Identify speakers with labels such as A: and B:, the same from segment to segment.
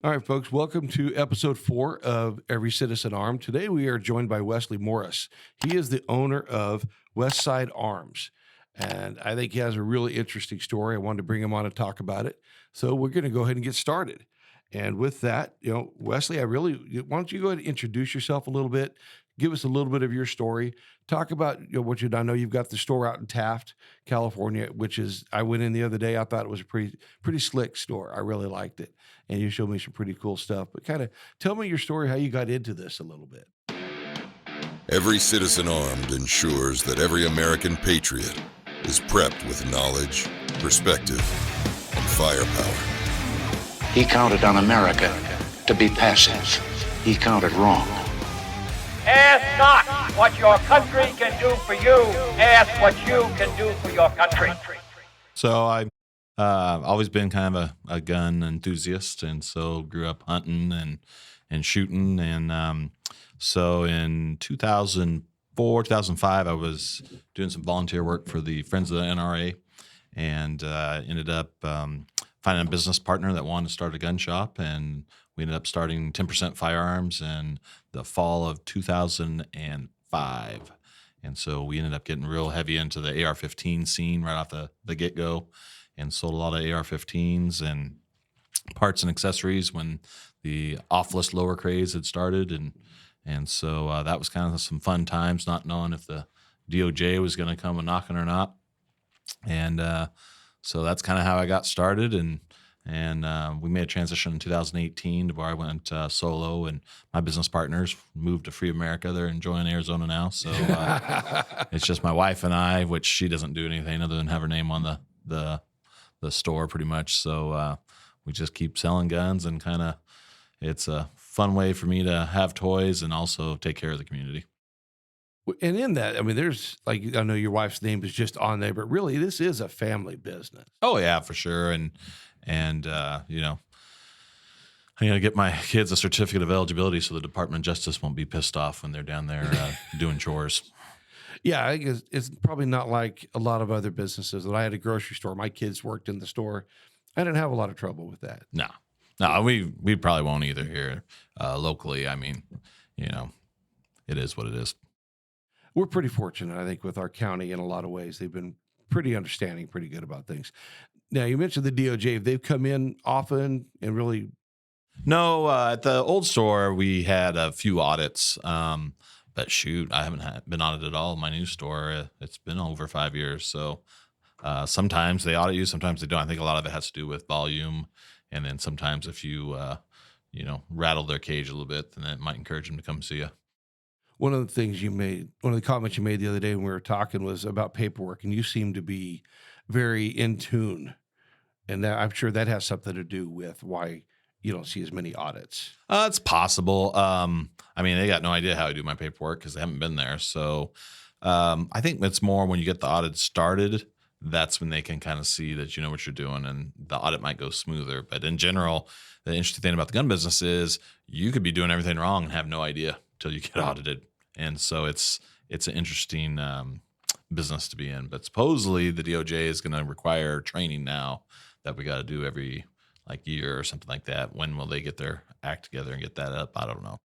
A: All right, folks, welcome to episode 4 of Every Citizen Armed. Today we are joined by Wesley Morris. He is the owner of West Side Arms, and I think he has a really interesting story. I wanted to bring him on and talk about it. So we're going to go ahead and get started. And with that, Wesley, why don't you go ahead and introduce yourself a little bit? Give us a little bit of your story. Talk about what you've done. I know you've got the store out in Taft, California, which is I went in the other day. I thought it was a pretty slick store. I really liked it, and you showed me some pretty cool stuff. But kind of tell me your story, how you got into this a little bit.
B: Every citizen armed ensures that every American patriot is prepped with knowledge, perspective, and firepower.
C: He counted on America to be passive. He counted wrong.
D: Ask not what your country can do for you. Ask what you can do for your country.
E: So I've always been kind of a gun enthusiast, and so grew up hunting and shooting. And so in 2004, 2005, I was doing some volunteer work for the Friends of the NRA, and ended up finding a business partner that wanted to start a gun shop, and we ended up starting 10% Firearms in the fall of 2005. And so we ended up getting real heavy into the AR-15 scene right off the get-go, and sold a lot of AR-15s and parts and accessories when the off-list lower craze had started. And so that was kind of some fun times, not knowing if the DOJ was going to come a knocking or not. And so that's kind of how I got started. And we made a transition in 2018 to where I went solo, and my business partners moved to Free America. They're enjoying Arizona now. So it's just my wife and I, which she doesn't do anything other than have her name on the store pretty much. So we just keep selling guns, and kind of it's a fun way for me to have toys and also take care of the community.
A: And in that, I mean, there's like, I know your wife's name is just on there, but really this is a family business.
E: Oh yeah, for sure. And I'm going to get my kids a certificate of eligibility so the Department of Justice won't be pissed off when they're down there doing chores.
A: Yeah, I guess it's probably not like a lot of other businesses. When I had a grocery store, my kids worked in the store. I didn't have a lot of trouble with that.
E: No, we probably won't either here locally. I mean, it is what it is.
A: We're pretty fortunate, I think, with our county in a lot of ways. They've been pretty understanding, pretty good about things. Now, you mentioned the DOJ. They've come in often and really.
E: No, at the old store, we had a few audits. But shoot, I haven't been audited at all in my new store. It's been over 5 years. So sometimes they audit you, sometimes they don't. I think a lot of it has to do with volume. And then sometimes if you, rattle their cage a little bit, then it might encourage them to come see you.
A: One of the comments you made the other day when we were talking was about paperwork, and you seem to be very in tune. And I'm sure that has something to do with why you don't see as many audits.
E: It's possible. They got no idea how I do my paperwork because they haven't been there. So I think it's more when you get the audit started, that's when they can kind of see that you know what you're doing, and the audit might go smoother. But in general, the interesting thing about the gun business is you could be doing everything wrong and have no idea till you get audited. And so it's an interesting business to be in. But supposedly the DOJ is going to require training now that we got to do every year or something like that. When will they get their act together and get that up? I don't know.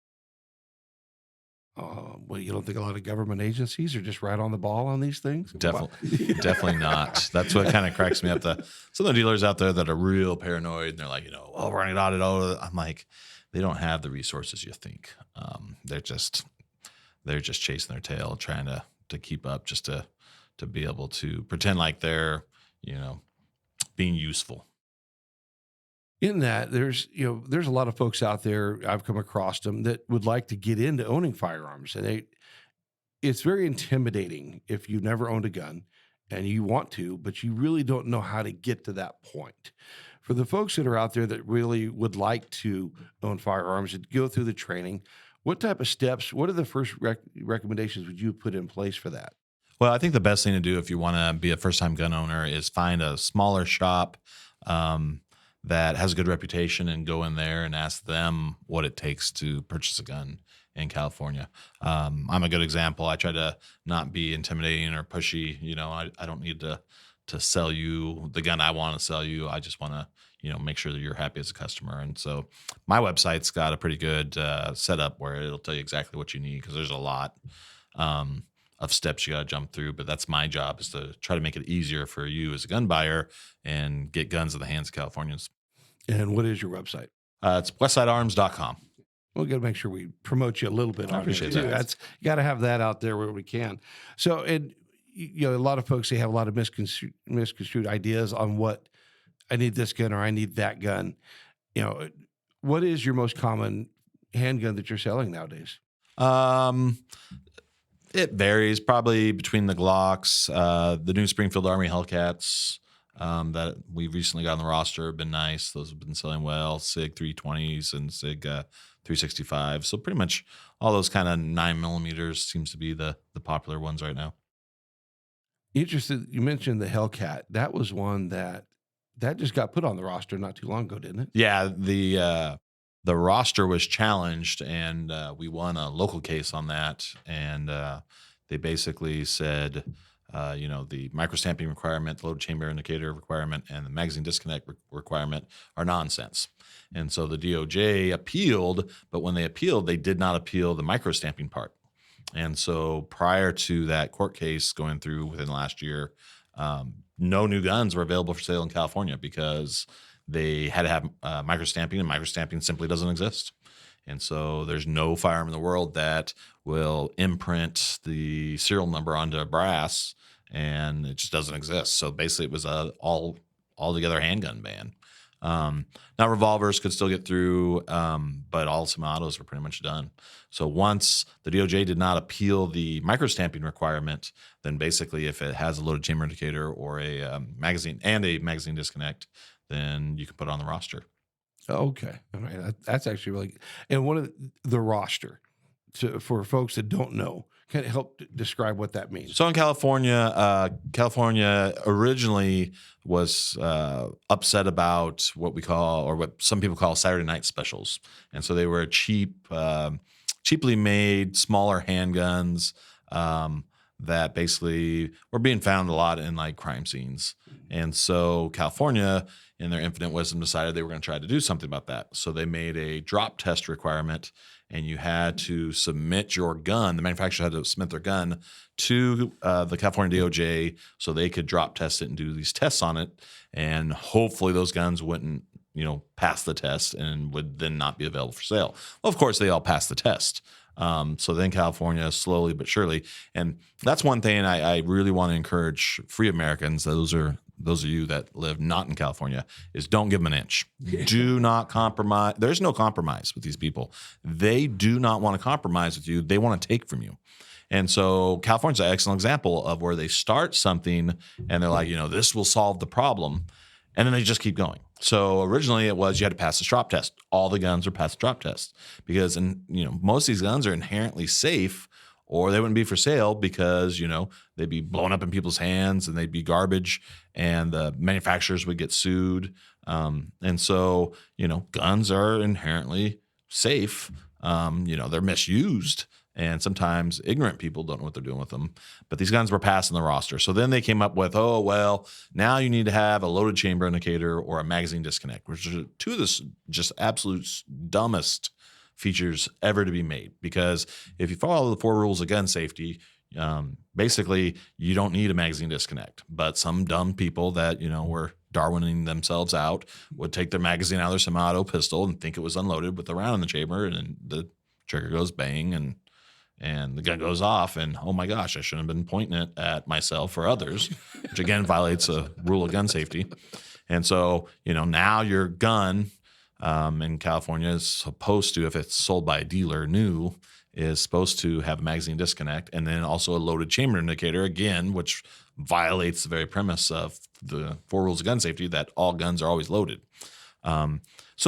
A: Well, you don't think a lot of government agencies are just right on the ball on these things?
E: Definitely not. That's what kind of cracks me up. Some of the dealers out there that are real paranoid, and they're like, we're going to audit all of it. I'm like, they don't have the resources you think. They're just chasing their tail, trying to keep up, just to be able to pretend like they're, being useful.
A: In that, there's a lot of folks out there, I've come across them, that would like to get into owning firearms. And it's very intimidating if you've never owned a gun and you want to, but you really don't know how to get to that point. For the folks that are out there that really would like to own firearms and go through the training, what type of steps, what are the first recommendations would you put in place for that?
E: Well, I think the best thing to do if you want to be a first-time gun owner is find a smaller shop that has a good reputation, and go in there and ask them what it takes to purchase a gun in California. I'm a good example. I try to not be intimidating or pushy. I don't need to sell you the gun I want to sell you. I just want to, make sure that you're happy as a customer. And so my website's got a pretty good setup where it'll tell you exactly what you need, because there's a lot of steps you got to jump through. But that's my job, is to try to make it easier for you as a gun buyer and get guns in the hands of Californians.
A: And what is your website?
E: It's westsidearms.com.
A: We'll got to make sure we promote you a little bit.
E: I
A: on
E: appreciate
A: here too.
E: that.
A: That's, you got to have that out there where we can. So, and a lot of folks, they have a lot of misconstrued ideas on what I need this gun or I need that gun. What is your most common handgun that you're selling nowadays?
E: It varies, probably between the Glocks, the new Springfield Army Hellcats that we recently got on the roster have been nice. Those have been selling well. SIG 320s and SIG 365. So pretty much all those kind of 9mm seems to be the popular ones right now.
A: Interested, you mentioned the Hellcat. That was one that just got put on the roster not too long ago, didn't it?
E: Yeah, the roster was challenged, and we won a local case on that. And they basically said, the microstamping requirement, the load chamber indicator requirement, and the magazine disconnect requirement are nonsense. And so the DOJ appealed, but when they appealed, they did not appeal the microstamping part. And so prior to that court case going through within the last year, no new guns were available for sale in California because they had to have microstamping, and microstamping simply doesn't exist. And so there's no firearm in the world that will imprint the serial number onto brass, and it just doesn't exist. So basically it was a altogether handgun ban. Now revolvers could still get through, but all semi-autos were pretty much done. So once the DOJ did not appeal the microstamping requirement, then basically if it has a loaded chamber indicator or a magazine and a magazine disconnect, then you can put it on the roster.
A: Okay. All right. That's actually really, and one of the roster, for folks that don't know, can help describe what that means.
E: So in California, California originally was upset about what we call, or what some people call, Saturday night specials. And so they were cheaply made, smaller handguns that basically were being found a lot in like crime scenes. And so California, in their infinite wisdom, decided they were going to try to do something about that. So they made a drop test requirement, and you had to submit your gun. The manufacturer had to submit their gun to the California DOJ so they could drop test it and do these tests on it. And hopefully those guns wouldn't, pass the test and would then not be available for sale. Well, of course, they all passed the test. So then California, slowly but surely, and that's one thing I really want to encourage free Americans. Those of you that live not in California, is don't give them an inch. Do not compromise. There's no compromise with these people. They do not want to compromise with you. They want to take from you. And so California's an excellent example of where they start something and they're like, this will solve the problem. And then they just keep going. So originally it was you had to pass the drop test. All the guns are past the drop test because, most of these guns are inherently safe, or they wouldn't be for sale because, they'd be blown up in people's hands and they'd be garbage, and the manufacturers would get sued. And so, guns are inherently safe. They're misused. And sometimes ignorant people don't know what they're doing with them. But these guns were passing the roster. So then they came up with, now you need to have a loaded chamber indicator or a magazine disconnect, which are two of the just absolute dumbest features ever to be made. Because if you follow the 4 rules of gun safety, basically you don't need a magazine disconnect. But some dumb people that, were Darwining themselves out would take their magazine out of their semi-auto pistol and think it was unloaded with the round in the chamber, and the trigger goes bang and the gun goes off, and oh my gosh, I shouldn't have been pointing it at myself or others, which again violates a rule of gun safety. And so, now your gun in California is supposed to, if it's sold by a dealer new, is supposed to have a magazine disconnect and then also a loaded chamber indicator, again, which violates the very premise of the 4 rules of gun safety, that all guns are always loaded. Glocks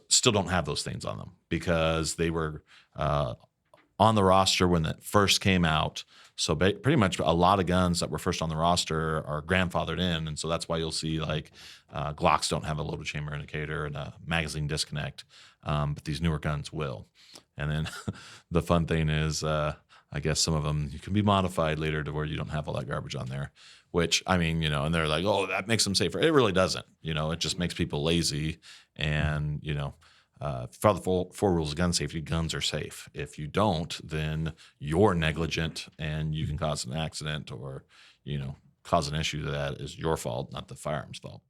E: still don't have those things on them because they were on the roster when it first came out. So pretty much a lot of guns that were first on the roster are grandfathered in. And so that's why you'll see Glocks don't have a loaded chamber indicator and a magazine disconnect. But these newer guns will. And then the fun thing is I guess some of them you can be modified later to where you don't have all that garbage on there, which I mean, and they're like, oh, that makes them safer. It really doesn't. It just makes people lazy. And, follow the four rules of gun safety, guns are safe. If you don't, then you're negligent and you can cause an accident or, cause an issue that is your fault, not the firearm's fault.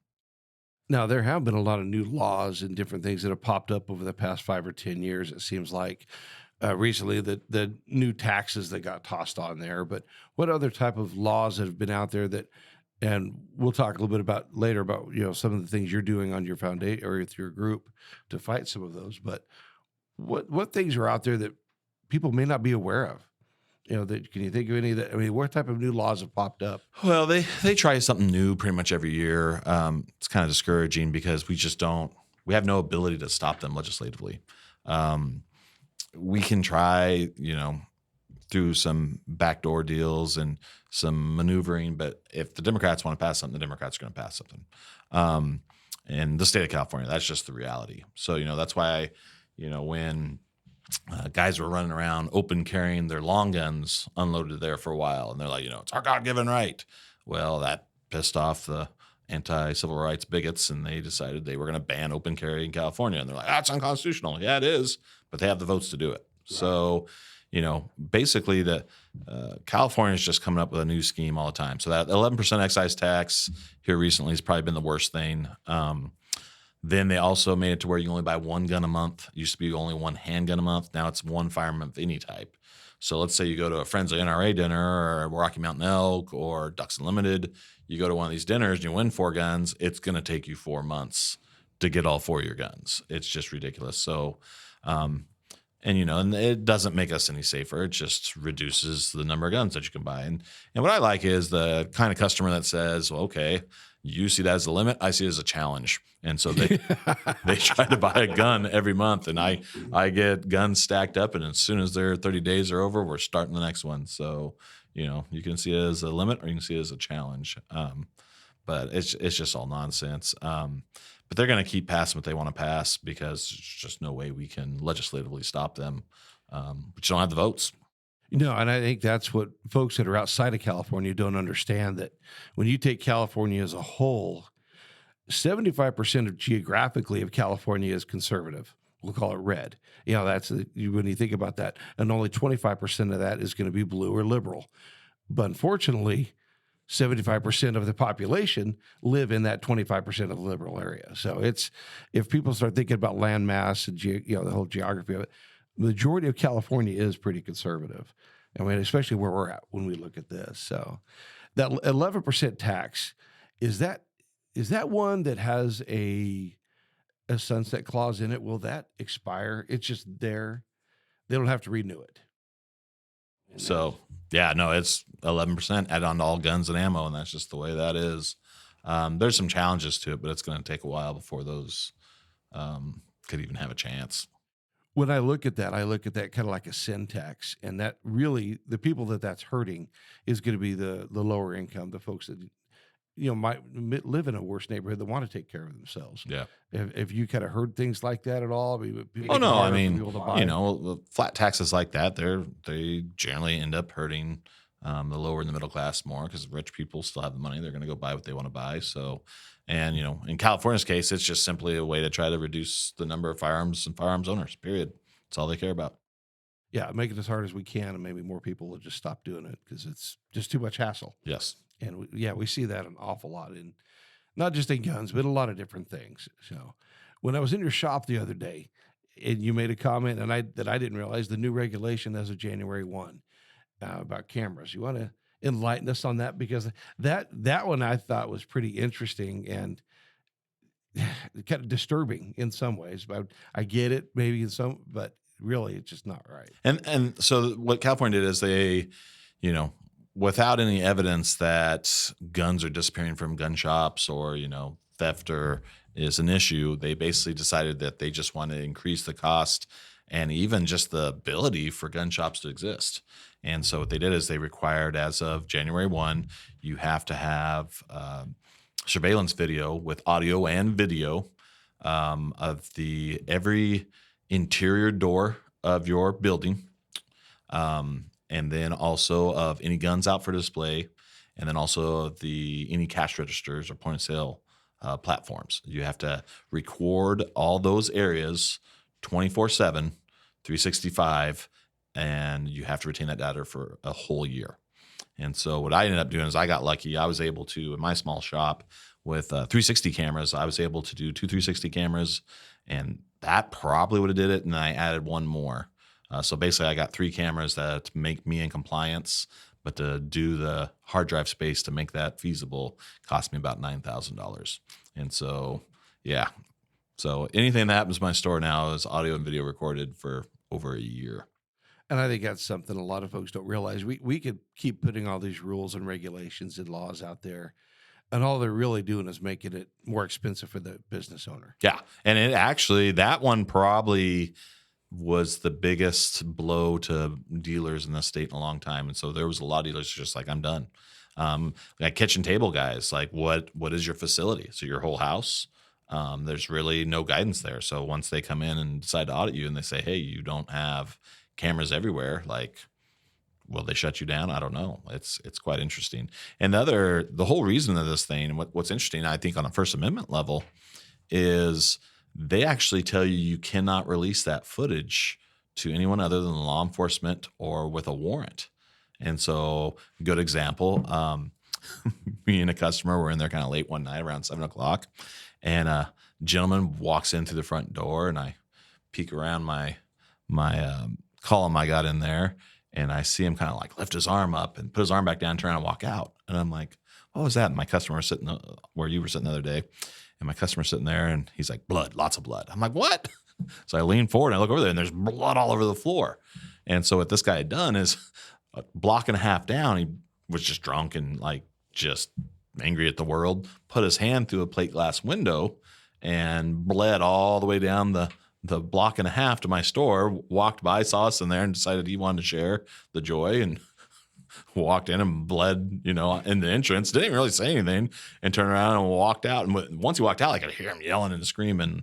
A: Now, there have been a lot of new laws and different things that have popped up over the past 5 or 10 years. It seems like recently the new taxes that got tossed on there. But what other type of laws have been out there that, and we'll talk a little bit about later about, some of the things you're doing on your foundation or with your group to fight some of those. But what things are out there that people may not be aware of? Can you think of any that, what type of new laws have popped up?
E: Well, they try something new pretty much every year. It's kind of discouraging because we have no ability to stop them legislatively. We can try, through some backdoor deals and some maneuvering, but if the Democrats want to pass something, the Democrats are going to pass something. In the state of California, that's just the reality. So, that's why, when guys were running around open carrying their long guns unloaded there for a while, and they're like, it's our God-given right. Well, that pissed off the anti-civil rights bigots, and they decided they were going to ban open carry in California. And they're like, that's unconstitutional. Yeah, it is, but they have the votes to do it. Right. So, basically California is just coming up with a new scheme all the time. So that 11% excise tax here recently has probably been the worst thing. Then they also made it to where you only buy one gun a month. It used to be only one handgun a month. Now it's one firearm of any type. So let's say you go to a Friends of NRA dinner or Rocky Mountain Elk or Ducks Unlimited. You go to one of these dinners and you win 4 guns. It's going to take you 4 months to get all 4 of your guns. It's just ridiculous. So, and it doesn't make us any safer. It just reduces the number of guns that you can buy. And what I like is the kind of customer that says, well, okay, you see that as a limit. I see it as a challenge. And so they try to buy a gun every month, and I get guns stacked up, and as soon as their 30 days are over, we're starting the next one. So, you can see it as a limit or you can see it as a challenge. But it's just all nonsense. But they're going to keep passing what they want to pass because there's just no way we can legislatively stop them. But you don't have the votes.
A: And I think that's what folks that are outside of California don't understand, that when you take California as a whole, 75% geographically of California is conservative. We'll call it red. That's when you think about that. And only 25% of that is going to be blue or liberal. But unfortunately, 75% of the population live in that 25% of the liberal area. So if people start thinking about land mass and the whole geography of it, the majority of California is pretty conservative. Especially where we're at when we look at this. So that 11% tax, is that one that has a sunset clause in it? Will that expire? It's just there. They don't have to renew it.
E: So, yeah, no, it's 11% add on to all guns and ammo, and that's just the way that is. There's some challenges to it, but it's going to take a while before those could even have a chance.
A: When I look at that kind of like a sin tax, and that really, the people that's hurting is going to be the lower income, the folks that might live in a worse neighborhood that want to take care of themselves. Yeah. If you kind of heard things like that at all?
E: Flat taxes like that, they generally end up hurting the lower and the middle class more because rich people still have the money. They're going to go buy what they want to buy. So, and, in California's case, it's just simply a way to try to reduce the number of firearms and firearms owners, period. That's all they care about.
A: Yeah, make it as hard as we can, and maybe more people will just stop doing it because it's just too much hassle.
E: Yes.
A: And we see that an awful lot in, not just in guns, but a lot of different things. So when I was in your shop the other day, and you made a comment that I didn't realize, the new regulation as of January 1 about cameras. You want to enlighten us on that? Because that one I thought was pretty interesting and kind of disturbing in some ways. But I get it maybe in some, but really it's just not right.
E: And so what California did is they, without any evidence that guns are disappearing from gun shops or, theft is an issue, they basically decided that they just want to increase the cost and even just the ability for gun shops to exist. And so what they did is they required, as of January 1, you have to have surveillance video with audio and video of every interior door of your building. and then also of any guns out for display, and then also of any cash registers or point of sale platforms. You have to record all those areas 24/7, 365, and you have to retain that data for a whole year. And so what I ended up doing is I got lucky. I was able to, in my small shop with 360 cameras, I was able to do 2 360 cameras, and that probably would have did it. And I added one more. So basically I got 3 cameras that make me in compliance, but to do the hard drive space to make that feasible cost me about $9,000. And so, yeah. So anything that happens in my store now is audio and video recorded for over a year.
A: And I think that's something a lot of folks don't realize. We could keep putting all these rules and regulations and laws out there, and all they're really doing is making it more expensive for the business owner.
E: Yeah. And it actually, that one probably was the biggest blow to dealers in the state in a long time. And so there was a lot of dealers just like, I'm done. Like kitchen table guys, like what is your facility? So your whole house? There's really no guidance there. So once they come in and decide to audit you and they say, hey, you don't have cameras everywhere, like, will they shut you down? I don't know. It's quite interesting. And the whole reason of this thing, and what's interesting, I think on a First Amendment level, is they actually tell you cannot release that footage to anyone other than law enforcement or with a warrant. And so, good example, me and a customer were in there kind of late one night around 7:00, and a gentleman walks in through the front door, and I peek around my column I got in there, and I see him kind of like lift his arm up and put his arm back down, turn around and walk out. And I'm like, what was that? And my customer was sitting where you were sitting the other day, and my customer's sitting there, and he's like, blood, lots of blood. I'm like, what? So I lean forward and I look over there, and there's blood all over the floor. And so what this guy had done is a block and a half down, he was just drunk and like just angry at the world, put his hand through a plate glass window and bled all the way down the block and a half to my store, walked by, saw us in there, and decided he wanted to share the joy, and walked in and bled, in the entrance. Didn't even really say anything, and turned around and walked out. And once he walked out, I could hear him yelling and screaming.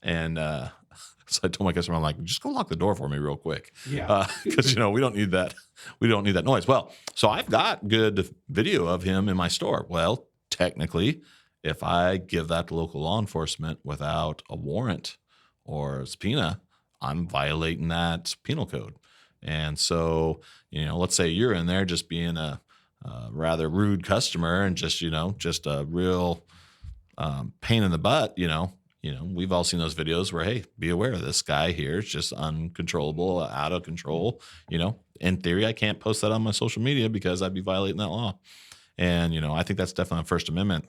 E: And so I told my customer, I'm like, just go lock the door for me real quick.
A: Yeah.
E: Because, we don't need that. We don't need that noise. Well, so I've got good video of him in my store. Well, technically, if I give that to local law enforcement without a warrant or a subpoena, I'm violating that penal code. And so, let's say you're in there just being a rather rude customer and just a real pain in the butt, we've all seen those videos where, hey, be aware this guy here is just uncontrollable, out of control. In theory, I can't post that on my social media because I'd be violating that law. And, I think that's definitely a First Amendment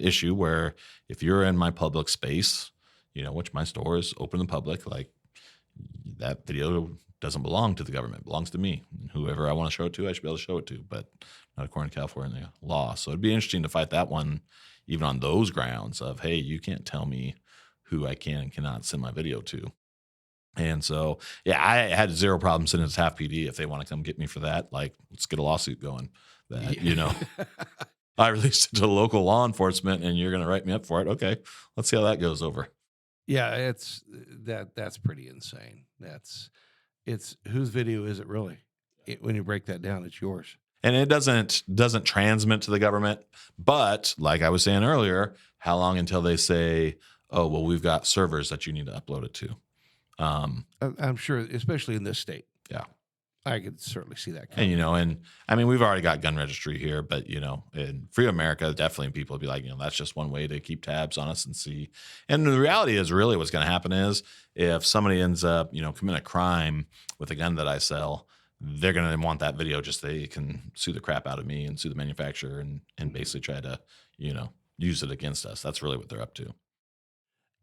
E: issue where if you're in my public space, which my store is open to the public, like that video doesn't belong to the government, it belongs to me. And whoever I want to show it to, I should be able to show it to, but not according to California law. So it'd be interesting to fight that one, even on those grounds of, hey, you can't tell me who I can and cannot send my video to. And so, yeah, I had zero problem sending it to half PD if they want to come get me for that. Like, let's get a lawsuit going. That, I released it to local law enforcement and you're going to write me up for it. Okay, let's see how that goes over.
A: Yeah, that's pretty insane. It's whose video is it really? When you break that down, it's yours.
E: And it doesn't transmit to the government. But like I was saying earlier, how long until they say, oh, well, we've got servers that you need to upload it to?
A: I'm sure, especially in this state.
E: Yeah.
A: I could certainly see that coming.
E: And I mean, we've already got gun registry here, but in Free America, definitely people would be like, that's just one way to keep tabs on us and see. And the reality is really what's going to happen is if somebody ends up, committing a crime with a gun that I sell, they're going to want that video just so they can sue the crap out of me and sue the manufacturer and basically try to, use it against us. That's really what they're up to.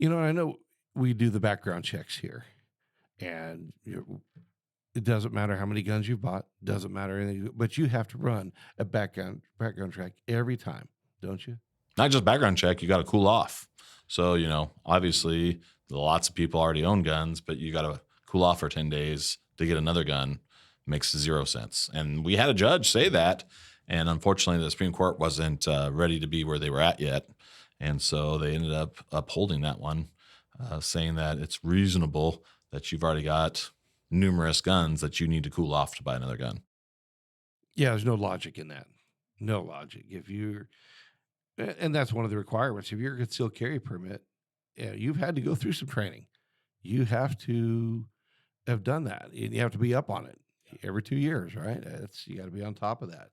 A: I know we do the background checks here, and it doesn't matter how many guns you've bought, doesn't matter anything, but you have to run a background check every time, don't you?
E: Not just background check, you got to cool off. So, obviously lots of people already own guns, but you got to cool off for 10 days to get another gun. Makes 0 sense. And we had a judge say that, and unfortunately the Supreme Court wasn't ready to be where they were at yet. And so they ended up upholding that one, saying that it's reasonable that you've already got numerous guns that you need to cool off to buy another gun.
A: Yeah, there's no logic in that. No logic. If you're, and that's one of the requirements. If you're a concealed carry permit, yeah, you've had to go through some training. You have to have done that. And you have to be up on it every 2 years, right? You got to be on top of that.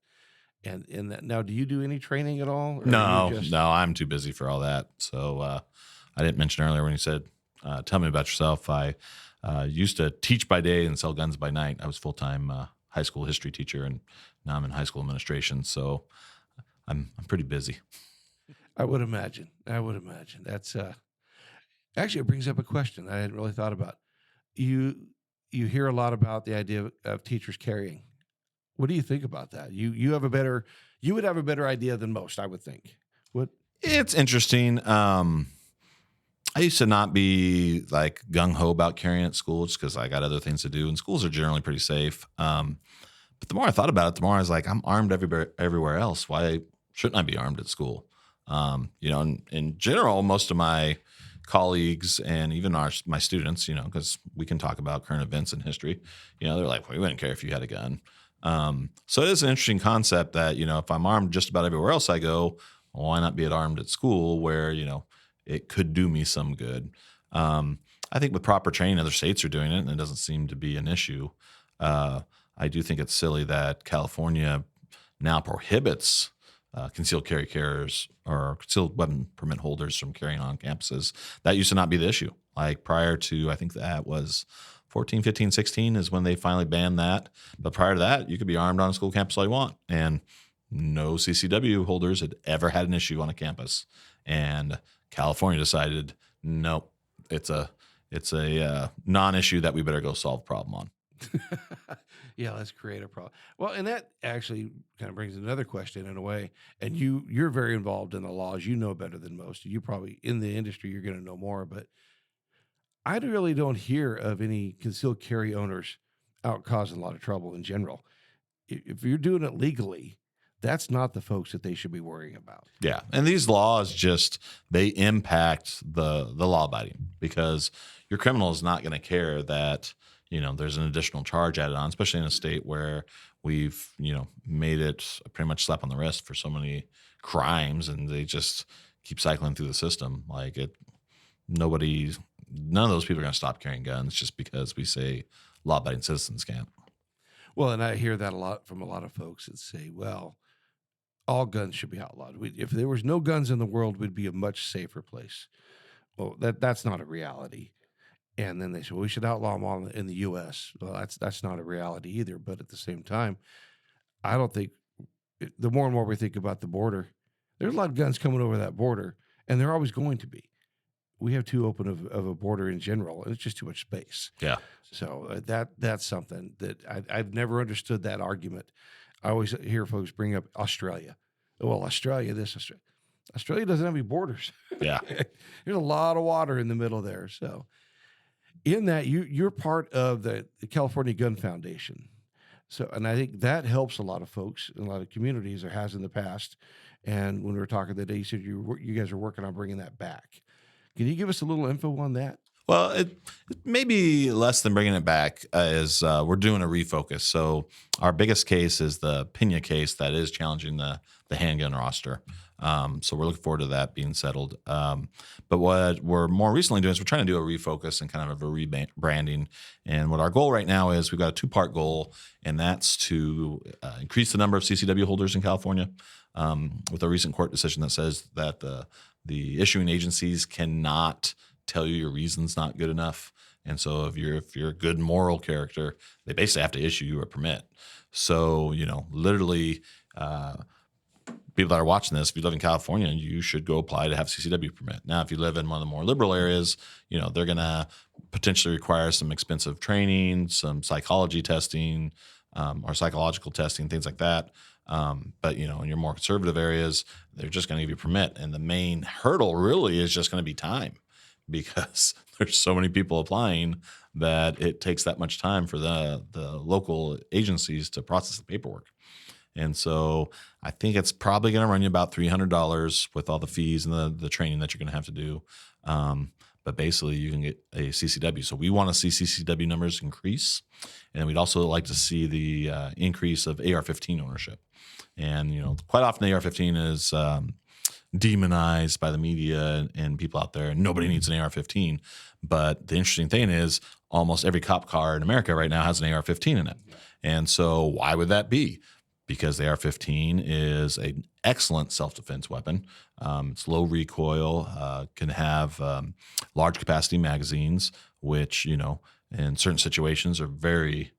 A: And in that, now, do you do any training at all? Or
E: No,
A: you just,
E: no, I'm too busy for all that. So I didn't mention earlier when you said, tell me about yourself. I used to teach by day and sell guns by night. I was full-time high school history teacher, and now I'm in high school administration. So I'm pretty busy.
A: I would imagine. That's actually, it brings up a question I hadn't really thought about. You hear a lot about the idea of teachers carrying. What do you think about that? You would have a better idea than most, I would think. What?
E: It's interesting. I used to not be like gung ho about carrying at school just because I got other things to do, and schools are generally pretty safe. But the more I thought about it, the more I was like, I'm armed everywhere else. Why shouldn't I be armed at school? In general, most of my colleagues and even my students, because we can talk about current events in history, they're like, well, we wouldn't care if you had a gun. So it is an interesting concept that, if I'm armed just about everywhere else I go, why not be armed at school where, it could do me some good. I think with proper training, other states are doing it, and it doesn't seem to be an issue. I do think it's silly that California now prohibits concealed carry carriers or concealed weapon permit holders from carrying on campuses. That used to not be the issue. Like prior to, I think that was 14, 15, 16 is when they finally banned that. But prior to that, you could be armed on a school campus all you want. And no CCW holders had ever had an issue on a campus. And California decided, nope, it's a non-issue that we better go solve the problem on.
A: Yeah, let's create a problem. Well, and that actually kind of brings another question in a way. And you're very involved in the laws. You know better than most. You probably in the industry, you're going to know more. But I really don't hear of any concealed carry owners out causing a lot of trouble in general. If you're doing it legally, that's not the folks that they should be worrying about.
E: Yeah. And these laws they impact the law abiding, because your criminal is not going to care that, there's an additional charge added on, especially in a state where we've, made it pretty much slap on the wrist for so many crimes, and they just keep cycling through the system. Like none of those people are going to stop carrying guns just because we say law abiding citizens can't.
A: Well, and I hear that a lot from a lot of folks that say, well, all guns should be outlawed. If there was no guns in the world, we'd be a much safer place. Well, that's not a reality. And then they say, well, we should outlaw them all in the U.S. Well, that's not a reality either. But at the same time, I don't think the more and more we think about the border, there's a lot of guns coming over that border, and they're always going to be. We have too open of a border in general, and it's just too much space.
E: Yeah.
A: So that's something that I've never understood that argument. I always hear folks bring up Australia. Well, Australia doesn't have any borders.
E: Yeah.
A: There's a lot of water in the middle there. So in that, you're part of the California Gun Foundation. So, and I think that helps a lot of folks in a lot of communities, or has in the past. And when we were talking that day, you said you guys are working on bringing that back. Can you give us a little info on that?
E: Well, it may be less than bringing it back, as we're doing a refocus. So our biggest case is the Pena case that is challenging the handgun roster. So we're looking forward to that being settled. But what we're more recently doing is we're trying to do a refocus and kind of a rebranding. And what our goal right now is, we've got a 2-part goal, and that's to increase the number of CCW holders in California, with a recent court decision that says that the issuing agencies cannot tell you your reason's not good enough. And so if you're a good moral character, they basically have to issue you a permit. So, literally, people that are watching this, if you live in California, you should go apply to have a CCW permit. Now, if you live in one of the more liberal areas, they're going to potentially require some expensive training, some psychology testing, or psychological testing, things like that. But, in your more conservative areas, they're just going to give you a permit. And the main hurdle really is just going to be time, because there's so many people applying that it takes that much time for the local agencies to process the paperwork. And so I think it's probably going to run you about $300 with all the fees and the training that you're going to have to do. but basically you can get a CCW. So we want to see CCW numbers increase, and we'd also like to see the increase of AR-15 ownership. And quite often the AR-15 is demonized by the media and people out there, and nobody needs an AR-15. But the interesting thing is almost every cop car in America right now has an AR-15 in it. And so why would that be? Because the AR-15 is an excellent self-defense weapon. It's low recoil, can have large capacity magazines, which, in certain situations are very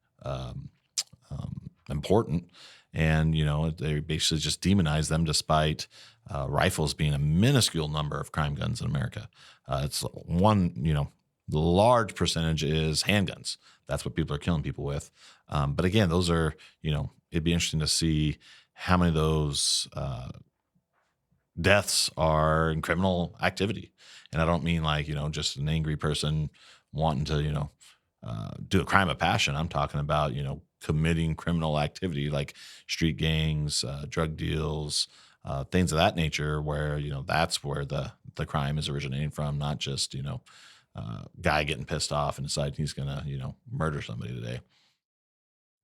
E: important. And, they basically just demonize them despite rifles being a minuscule number of crime guns in America. It's one, the large percentage is handguns. That's what people are killing people with. But again, those are, it'd be interesting to see how many of those deaths are in criminal activity. And I don't mean like, just an angry person wanting to, do a crime of passion. I'm talking about, committing criminal activity like street gangs, drug deals, things of that nature, where, that's where the crime is originating from, not just, guy getting pissed off and deciding he's going to, murder somebody today.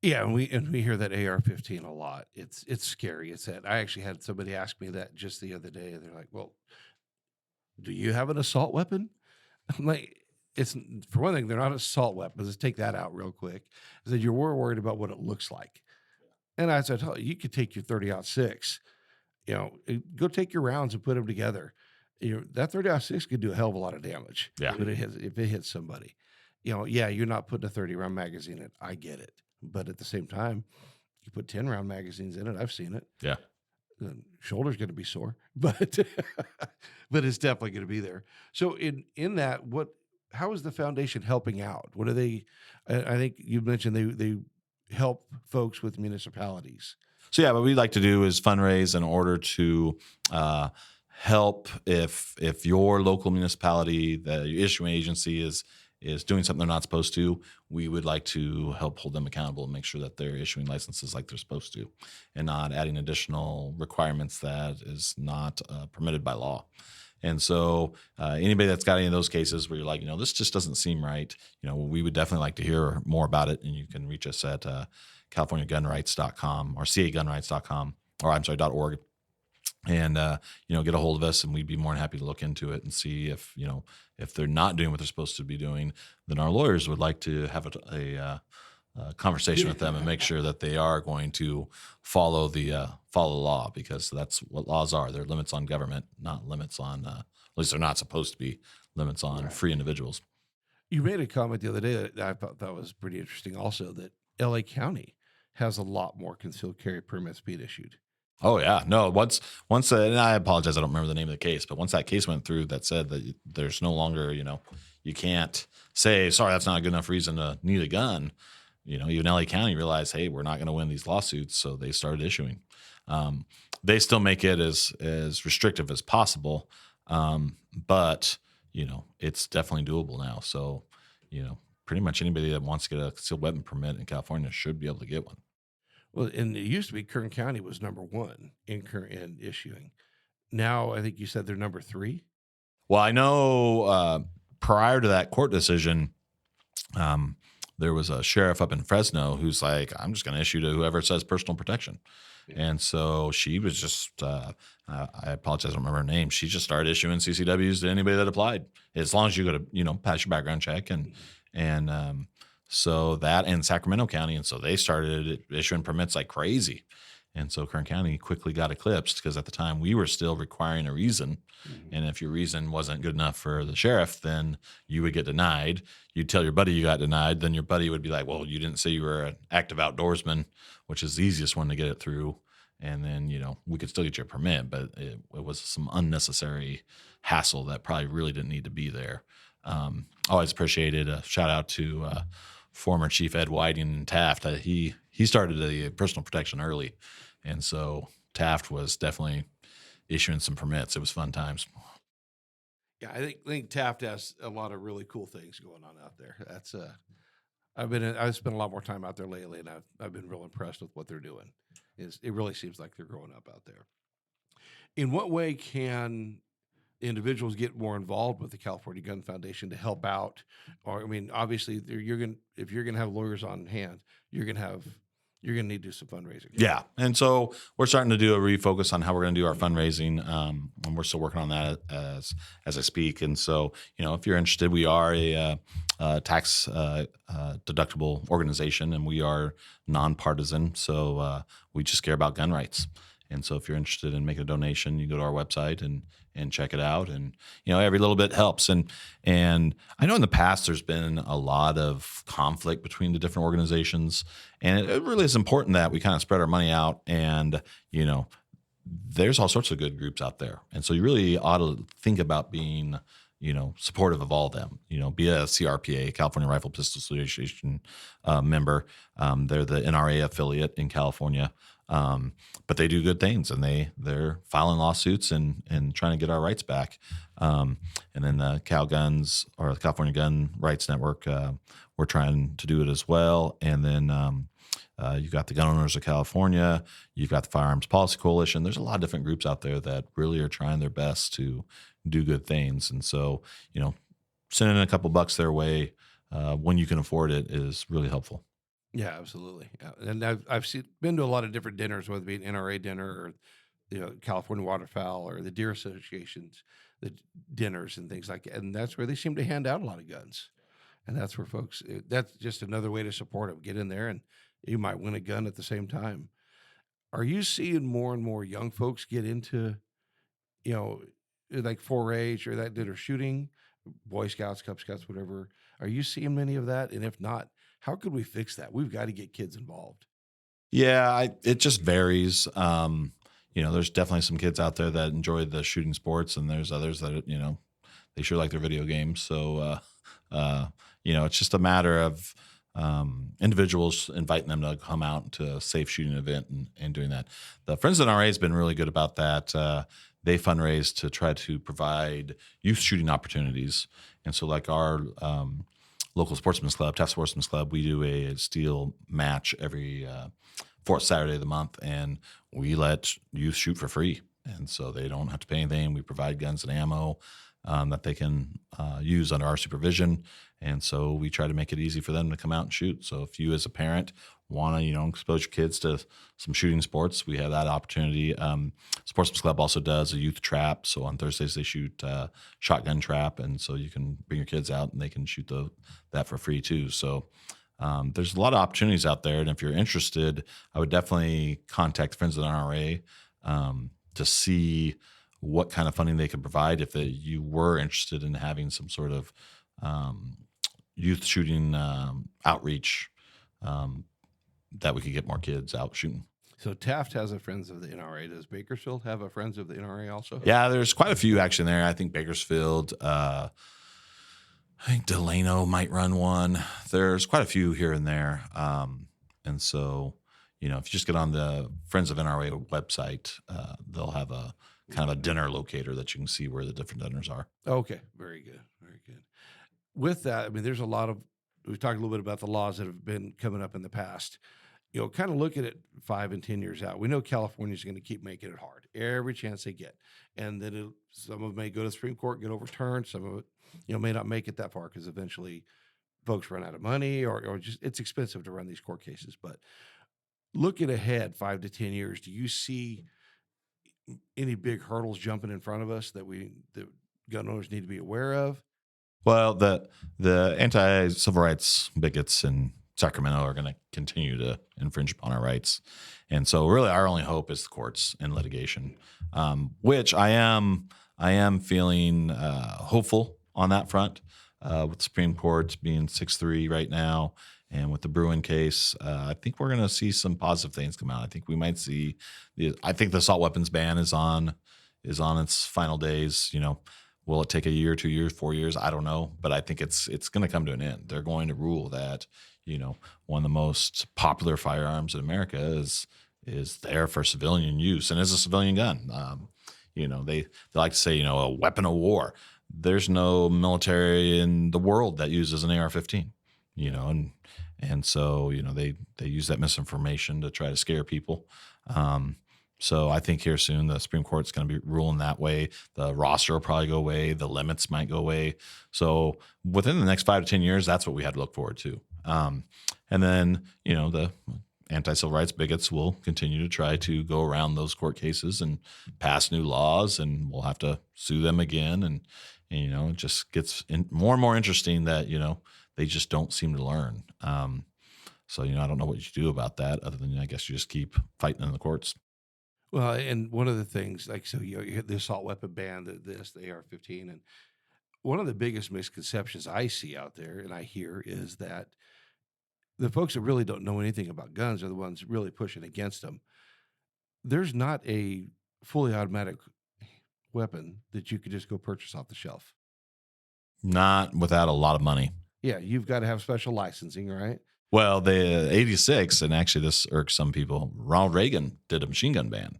A: Yeah, and we hear that AR-15 a lot. It's scary. It's that I actually had somebody ask me that just the other day, and they're like, "Well, do you have an assault weapon?" I'm like, "It's for one thing, they're not assault weapons. Let's take that out real quick." I said, "You're more worried about what it looks like." And I said, "Oh, you could take your 30-06, go take your rounds and put them together. That 30-06 could do a hell of a lot of damage.
E: Yeah.
A: If it hits somebody, yeah, you're not putting a 30-round magazine in it. I get it. But at the same time, you put 10-round magazines in it. I've seen it.
E: Yeah.
A: The shoulder's going to be sore, but but it's definitely going to be there. So in that, how is the foundation helping out? What are they? I think you mentioned they help folks with municipalities.
E: So yeah, what we like to do is fundraise in order to help if your local municipality, the issuing agency is doing something they're not supposed to. We would like to help hold them accountable and make sure that they're issuing licenses like they're supposed to, and not adding additional requirements that is not permitted by law. And so anybody that's got any of those cases where you're like, this just doesn't seem right, we would definitely like to hear more about it. And you can reach us at CaliforniaGunRights.com or CAGunRights.com, or I'm sorry, .org. And, get a hold of us, and we'd be more than happy to look into it and see if they're not doing what they're supposed to be doing, then our lawyers would like to have a conversation with them and make sure that they are going to follow the law, because that's what laws are. They're limits on government, not limits on, at least they're not supposed to be limits on free individuals.
A: You made a comment the other day that I thought that was pretty interesting also, that LA County has a lot more concealed carry permits being issued.
E: Oh yeah, no. Once, and I apologize, I don't remember the name of the case, but once that case went through, that said that there's no longer, you can't say, sorry, that's not a good enough reason to need a gun. Even LA County realized, hey, we're not going to win these lawsuits, so they started issuing. They still make it as restrictive as possible, but it's definitely doable now. So, pretty much anybody that wants to get a concealed weapon permit in California should be able to get one.
A: Well, and it used to be Kern County was number one in issuing. Now, I think you said they're number 3.
E: Well, I know prior to that court decision, there was a sheriff up in Fresno who's like, I'm just going to issue to whoever says personal protection. Yeah. And so she was just, I apologize, I don't remember her name. She just started issuing CCWs to anybody that applied, as long as you go to, pass your background check. And so that, and Sacramento County. And so they started issuing permits like crazy. And so Kern County quickly got eclipsed, because at the time we were still requiring a reason. Mm-hmm. And if your reason wasn't good enough for the sheriff, then you would get denied. You'd tell your buddy you got denied. Then your buddy would be like, well, you didn't say you were an active outdoorsman, which is the easiest one to get it through. And then, we could still get you a permit, but it was some unnecessary hassle that probably really didn't need to be there. Always appreciated a shout out to former Chief Ed Whiting in Taft. He started the personal protection early. And so Taft was definitely issuing some permits. It was fun times.
A: Yeah, I think Taft has a lot of really cool things going on out there. That's I've spent a lot more time out there lately, and I've been real impressed with what they're doing. It really seems like they're growing up out there. In what way can individuals get more involved with the California Gun Foundation to help out, or I mean, obviously, if you're gonna have lawyers on hand, you're gonna need to do some fundraising.
E: Yeah. And so we're starting to do a refocus on how we're going to do our fundraising. And we're still working on that as I speak. And so, if you're interested, we are a tax deductible organization, and we are nonpartisan. So we just care about gun rights. And so if you're interested in making a donation, you go to our website and check it out. And, every little bit helps. And I know in the past there's been a lot of conflict between the different organizations. And it really is important that we kind of spread our money out. And, there's all sorts of good groups out there. And so you really ought to think about being, supportive of all of them, be a CRPA, California Rifle Pistol Association member. They're the NRA affiliate in California. But they do good things, and they're filing lawsuits and trying to get our rights back. And then the Cal Guns, or the California Gun Rights Network, we're trying to do it as well. And then you've got the Gun Owners of California, you've got the Firearms Policy Coalition. There's a lot of different groups out there that really are trying their best to do good things. And so, sending a couple bucks their way when you can afford it is really helpful.
A: Yeah, absolutely. Yeah. And I've been to a lot of different dinners, whether it be an NRA dinner or California Waterfowl or the Deer Associations, the dinners and things like that. And that's where they seem to hand out a lot of guns. And that's where that's just another way to support them. Get in there and you might win a gun at the same time. Are you seeing more and more young folks get into, like 4-H or that are shooting, Boy Scouts, Cub Scouts, whatever? Are you seeing many of that? And if not, how could we fix that? We've got to get kids involved.
E: Yeah, it just varies. There's definitely some kids out there that enjoy the shooting sports, and there's others that, they sure like their video games. So, it's just a matter of individuals inviting them to come out to a safe shooting event and doing that. The Friends of NRA has been really good about that. They fundraise to try to provide youth shooting opportunities. And so like our local sportsman's club, Taft Sportsman's Club, we do a steel match every fourth Saturday of the month, and we let youth shoot for free. And so they don't have to pay anything. We provide guns and ammo that they can use under our supervision. And so we try to make it easy for them to come out and shoot. So if you as a parent want to, expose your kids to some shooting sports, we have that opportunity. Sportsman's Club also does a youth trap. So on Thursdays they shoot shotgun trap. And so you can bring your kids out and they can shoot that for free too. So there's a lot of opportunities out there. And if you're interested, I would definitely contact Friends of the NRA to see what kind of funding they could provide if you were interested in having some sort of youth shooting outreach that we could get more kids out shooting.
A: So Taft has a Friends of the NRA. Does Bakersfield have a Friends of the NRA also?
E: Yeah, there's quite a few actually in there. I think Bakersfield, I think Delano might run one. There's quite a few here and there. And so, if you just get on the Friends of NRA website, they'll have a kind of a dinner locator that you can see where the different dinners are.
A: Okay, very good, very good. With that, I mean, there's a lot of, we've talked a little bit about the laws that have been coming up in the past. Kind of look at it 5 and 10 years out. We know California's going to keep making it hard every chance they get. And then some of it may go to the Supreme Court, get overturned. Some of it, may not make it that far because eventually folks run out of money or just it's expensive to run these court cases. But looking ahead 5 to 10 years, do you see any big hurdles jumping in front of us that gun owners need to be aware of?
E: Well, the anti-civil rights bigots in Sacramento are going to continue to infringe upon our rights. And so really our only hope is the courts and litigation, which I am feeling hopeful on that front with the Supreme Court being 6-3 right now. And with the Bruin case, I think we're going to see some positive things come out. I think we might see I think the assault weapons ban is on its final days. Will it take a year, 2 years, 4 years? I don't know, but I think it's going to come to an end. They're going to rule that one of the most popular firearms in America is there for civilian use and is a civilian gun. They like to say a weapon of war. There's no military in the world that uses an AR-15. And so they use that misinformation to try to scare people. So I think here soon the Supreme Court's going to be ruling that way. The roster will probably go away. The limits might go away. So within the next 5 to 10 years, that's what we had to look forward to. And then, the anti-civil rights bigots will continue to try to go around those court cases and pass new laws, and we'll have to sue them again. And it just gets more and more interesting that, they just don't seem to learn. So, I don't know what you do about that other than, I guess, you just keep fighting in the courts.
A: Well, and one of the things, like, so you hit the assault weapon ban, the AR-15, and one of the biggest misconceptions I see out there and I hear is that the folks that really don't know anything about guns are the ones really pushing against them. There's not a fully automatic weapon that you could just go purchase off the shelf.
E: Not without a lot of money.
A: Yeah, you've got to have special licensing, right?
E: Well, the 86, and actually this irks some people, Ronald Reagan did a machine gun ban.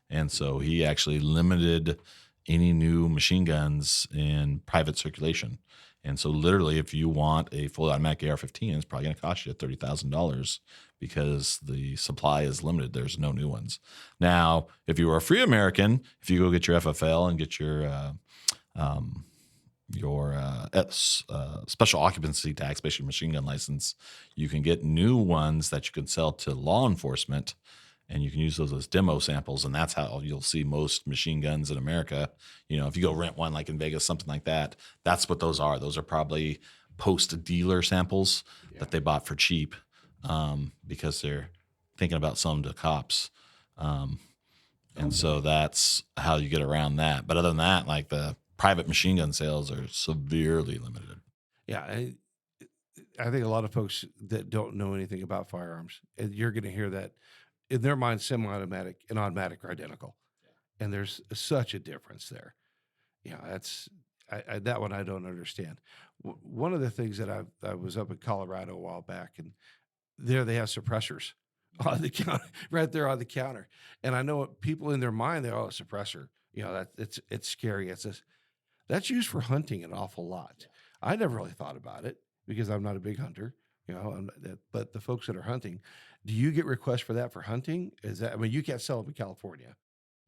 E: And so he actually limited any new machine guns in private circulation. And so literally, if you want a fully automatic AR-15, it's probably going to cost you $30,000 because the supply is limited. There's no new ones. Now, if you were a free American, if you go get your FFL and get your special occupancy tax, basically machine gun license, you can get new ones that you can sell to law enforcement, and you can use those as demo samples. And that's how you'll see most machine guns in America. If you go rent one, like in Vegas, something like that, that's what those are. Those are probably post-dealer samples that they bought for cheap because they're thinking about selling to cops. And so that's how you get around that. But other than that, like the private machine gun sales are severely limited.
A: Yeah, I think a lot of folks that don't know anything about firearms, and you're going to hear that in their mind, semi-automatic and automatic are identical, and there's such a difference there. That's that one I don't understand. One of the things that I was up in Colorado a while back, and there they have suppressors on the counter, right there on the counter, and I know people in their mind they're a suppressor. That it's scary. That's used for hunting an awful lot. I never really thought about it because I'm not a big hunter, but the folks that are hunting, do you get requests for that for hunting? You can't sell them in California.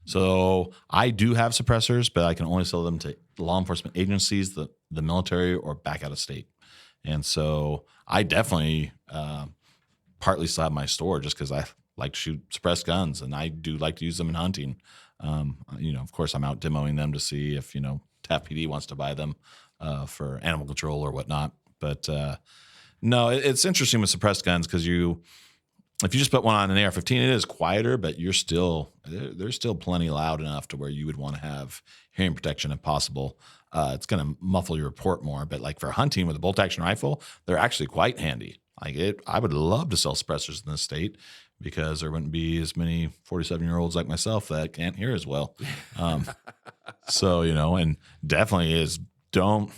E: So I do have suppressors, but I can only sell them to law enforcement agencies, the military, or back out of state. And so I definitely partly still have my store just because I like to shoot suppressed guns, and I do like to use them in hunting. Of course, I'm out demoing them to see if, TAF PD wants to buy them for animal control or whatnot. But no, it's interesting with suppressed guns because if you just put one on an AR-15, it is quieter, but there's still plenty loud enough to where you would want to have hearing protection if possible. It's going to muffle your report more, but like for hunting with a bolt-action rifle, they're actually quite handy. I would love to sell suppressors in this state because there wouldn't be as many 47-year-olds like myself that can't hear as well. So, and definitely don't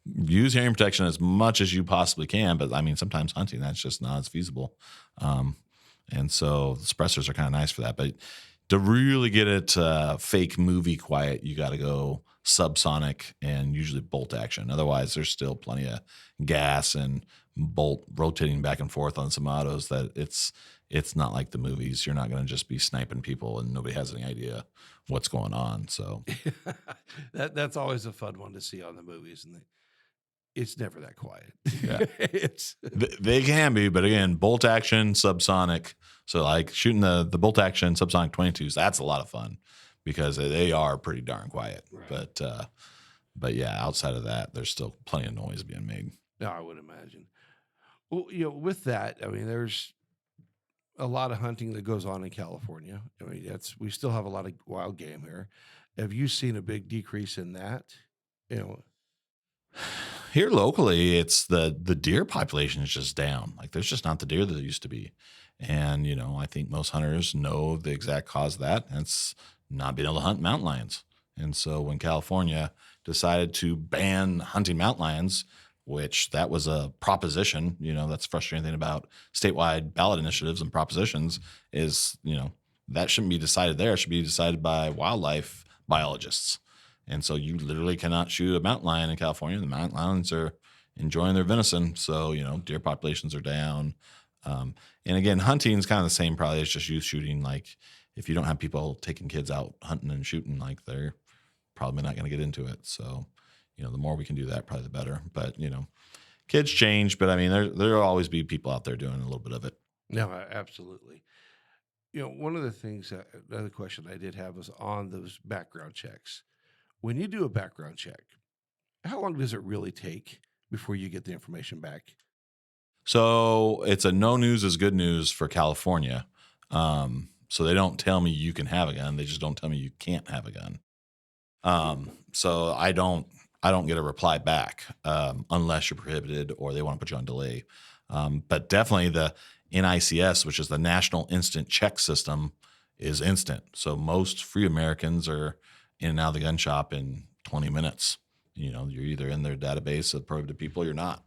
E: use hearing protection as much as you possibly can. But sometimes hunting, that's just not as feasible. And so the suppressors are kind of nice for that. But to really get it fake movie quiet, you got to go subsonic and usually bolt action. Otherwise, there's still plenty of gas and bolt rotating back and forth on some autos that it's not like the movies. You're not going to just be sniping people and nobody has any idea what's going on. So
A: that's always a fun one to see on the movies, and it's never that quiet.
E: Yeah. They can be, but again, bolt action, subsonic. So like shooting the bolt action subsonic 22s, that's a lot of fun because they are pretty darn quiet. Right. But yeah, outside of that, there's still plenty of noise being made.
A: No, I would imagine. Well, with that, there's a lot of hunting that goes on in California. We still have a lot of wild game here. Have you seen a big decrease in that?
E: Here locally, it's the deer population is just down. Like there's just not the deer that there used to be. And, I think most hunters know the exact cause of that. And it's not being able to hunt mountain lions. And so when California decided to ban hunting mountain lions, which that was a proposition, that's the frustrating thing about statewide ballot initiatives and propositions is, that shouldn't be decided there. It should be decided by wildlife biologists. And so you literally cannot shoot a mountain lion in California. The mountain lions are enjoying their venison. So, deer populations are down. And again, hunting is kind of the same probably as just youth shooting. Like if you don't have people taking kids out hunting and shooting, like they're probably not going to get into it. So, the more we can do that, probably the better. But, kids change, but I mean, there'll always be people out there doing a little bit of it.
A: No, absolutely. One of the things, another question I did have was on those background checks. When you do a background check, how long does it really take before you get the information back?
E: So it's a no news is good news for California. So they don't tell me you can have a gun. They just don't tell me you can't have a gun. So I don't get a reply back unless you're prohibited or they want to put you on delay. But definitely the NICS, which is the National Instant Check System, is instant. So most free Americans are in and out of the gun shop in 20 minutes. You're either in their database of prohibited people or you're not.